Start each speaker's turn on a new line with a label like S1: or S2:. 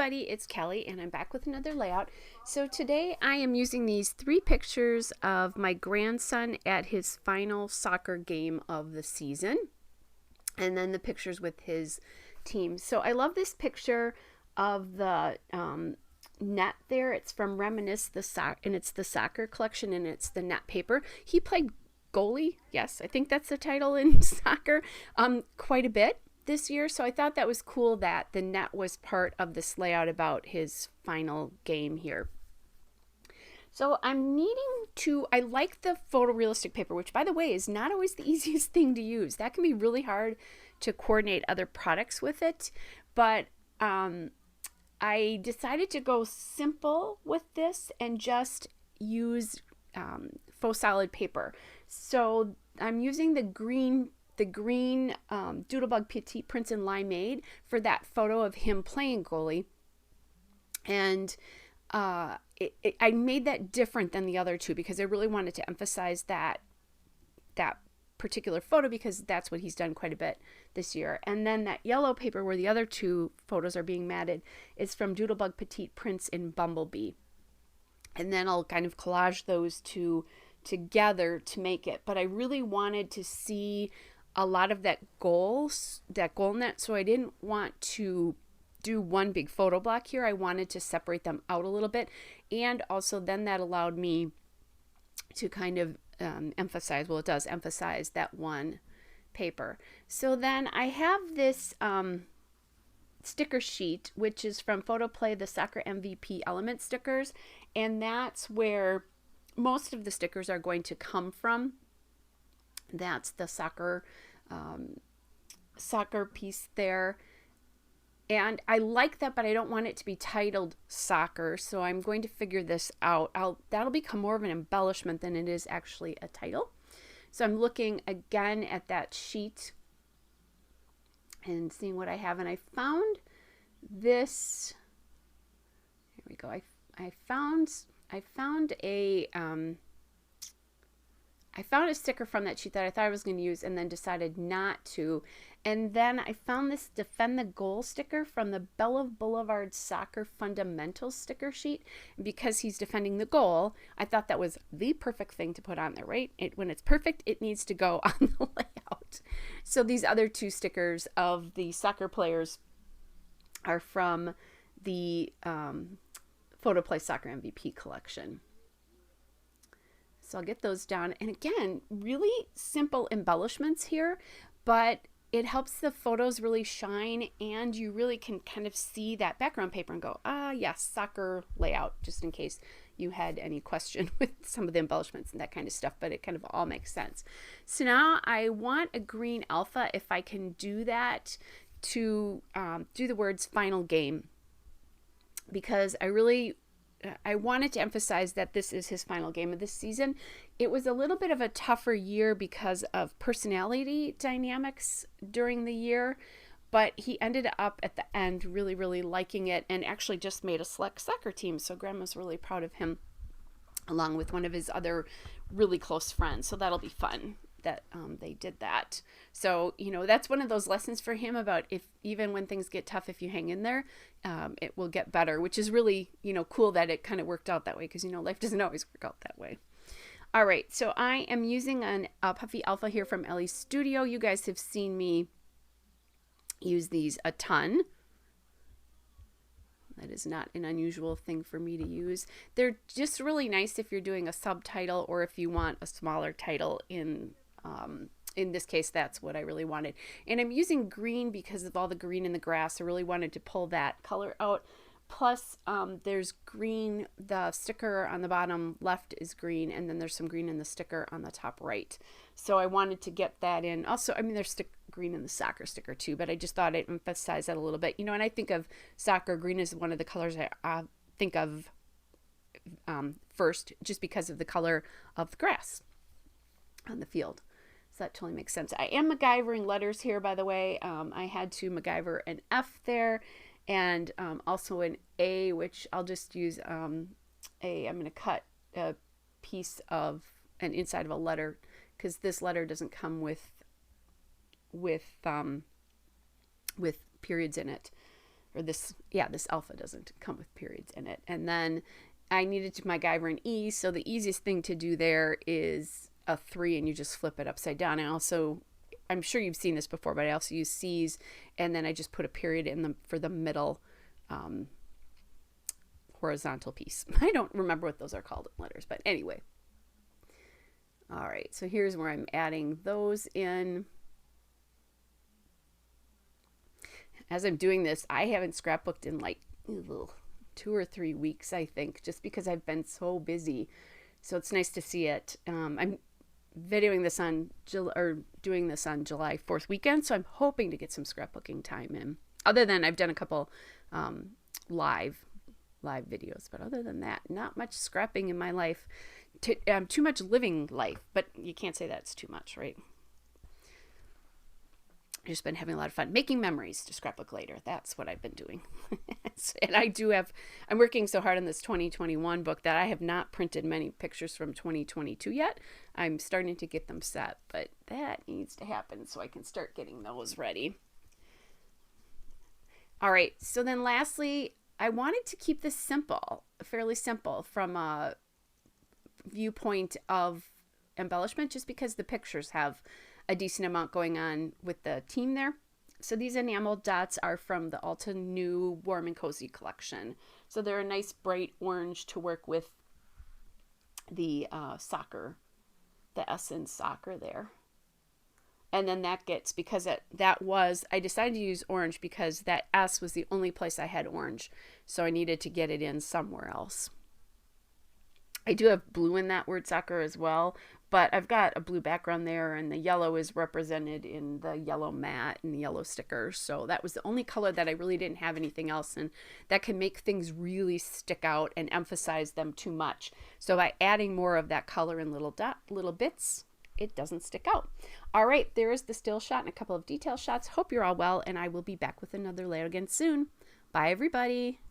S1: everybody, it's Kelly and I'm back with another layout. So today I am using these 3 pictures of my grandson at his final soccer game of the season, and then the pictures with his team. So I love this picture of the net there. It's from Reminisce and it's the soccer collection, and it's the net paper. He played goalie, yes, I think that's the title in soccer, quite a bit this year. So I thought that was cool that the net was part of this layout about his final game here. So I'm needing to, I like the photorealistic paper, which by the way is not always the easiest thing to use. That can be really hard to coordinate other products with it. But I decided to go simple with this and just use faux solid paper. So I'm using the green Doodlebug Petite Prints in Limeade for that photo of him playing goalie. And I made that different than the other two because I really wanted to emphasize that particular photo because that's what he's done quite a bit this year. And then that yellow paper where the other 2 photos are being matted is from Doodlebug Petite Prints in Bumblebee. And then I'll kind of collage those 2 together to make it. But I really wanted to see a lot of that goal net, so I didn't want to do one big photo block here. I wanted to separate them out a little bit, and also then that allowed me to kind of emphasize, well, it does emphasize that one paper. So then I have this sticker sheet, which is from Photoplay, the Soccer MVP element stickers, and that's where most of the stickers are going to come from. That's the soccer piece there. And I like that, but I don't want it to be titled soccer, so I'm going to figure this out. That'll become more of an embellishment than it is actually a title. So I'm looking again at that sheet and seeing what I have, and I found this. Here we go. I found a sticker from that sheet that I thought I was going to use and then decided not to. And then I found this Defend the Goal sticker from the Bella Boulevard Soccer Fundamentals sticker sheet. And because he's defending the goal, I thought that was the perfect thing to put on there, right? When it's perfect, it needs to go on the layout. So these other 2 stickers of the soccer players are from the Photoplay Soccer MVP collection. So I'll get those down. And again, really simple embellishments here, but it helps the photos really shine, and you really can kind of see that background paper and go, yes, soccer layout, just in case you had any question with some of the embellishments and that kind of stuff, but it kind of all makes sense. So now I want a green alpha, if I can do that, to do the words final game, because I wanted to emphasize that this is his final game of this season. It was a little bit of a tougher year because of personality dynamics during the year, but he ended up at the end really, really liking it and actually just made a select soccer team. So Grandma's really proud of him, along with one of his other really close friends. So that'll be fun that they did that. So, that's one of those lessons for him about even when things get tough, if you hang in there, it will get better, which is really, cool that it kind of worked out that way, because, life doesn't always work out that way. All right, so I am using a Puffy Alpha here from Ellie's Studio. You guys have seen me use these a ton. That is not an unusual thing for me to use. They're just really nice if you're doing a subtitle or if you want a smaller title in this case, that's what I really wanted. And I'm using green because of all the green in the grass. I really wanted to pull that color out. Plus, there's green, the sticker on the bottom left is green, and then there's some green in the sticker on the top right. So I wanted to get that in. Also, there's green in the soccer sticker too, but I just thought I'd emphasize that a little bit. And I think of soccer, green is one of the colors I think of first, just because of the color of the grass on the field. So that totally makes sense. I am MacGyvering letters here, by the way. I had to MacGyver an F there, and also an A, which I'll just use I'm going to cut a piece of an inside of a letter, because this letter doesn't come with periods in it, or this alpha doesn't come with periods in it. And then I needed to MacGyver an E, so the easiest thing to do there is a 3 and you just flip it upside down. I'm sure you've seen this before, but I also use C's, and then I just put a period in for the middle horizontal piece. I don't remember what those are called in letters, but anyway. All right, so here's where I'm adding those in. As I'm doing this, I haven't scrapbooked in like 2 or 3 weeks, I think, just because I've been so busy. So it's nice to see it. I'm videoing this on doing this on July 4th weekend, so I'm hoping to get some scrapbooking time in. Other than I've done a couple live videos, but other than that, not much scrapping in my life. Too much living life, but you can't say that's too much, right? I've just been having a lot of fun making memories to scrapbook later. That's what I've been doing. And I'm working so hard on this 2021 book that I have not printed many pictures from 2022 yet. I'm starting to get them set, but that needs to happen so I can start getting those ready. All right, so then lastly, I wanted to keep this simple, fairly simple from a viewpoint of embellishment, just because the pictures have a decent amount going on with the team there. So these enamel dots are from the Ulta New Warm and Cozy collection. So they're a nice bright orange to work with the soccer, the S in soccer there. And then that gets, because I decided to use orange because that S was the only place I had orange. So I needed to get it in somewhere else. I do have blue in that word soccer as well, but I've got a blue background there, and the yellow is represented in the yellow mat and the yellow stickers. So that was the only color that I really didn't have anything else in that can make things really stick out and emphasize them too much. So by adding more of that color in little bits, it doesn't stick out. All right, there is the still shot and a couple of detail shots. Hope you're all well, and I will be back with another layout again soon. Bye, everybody.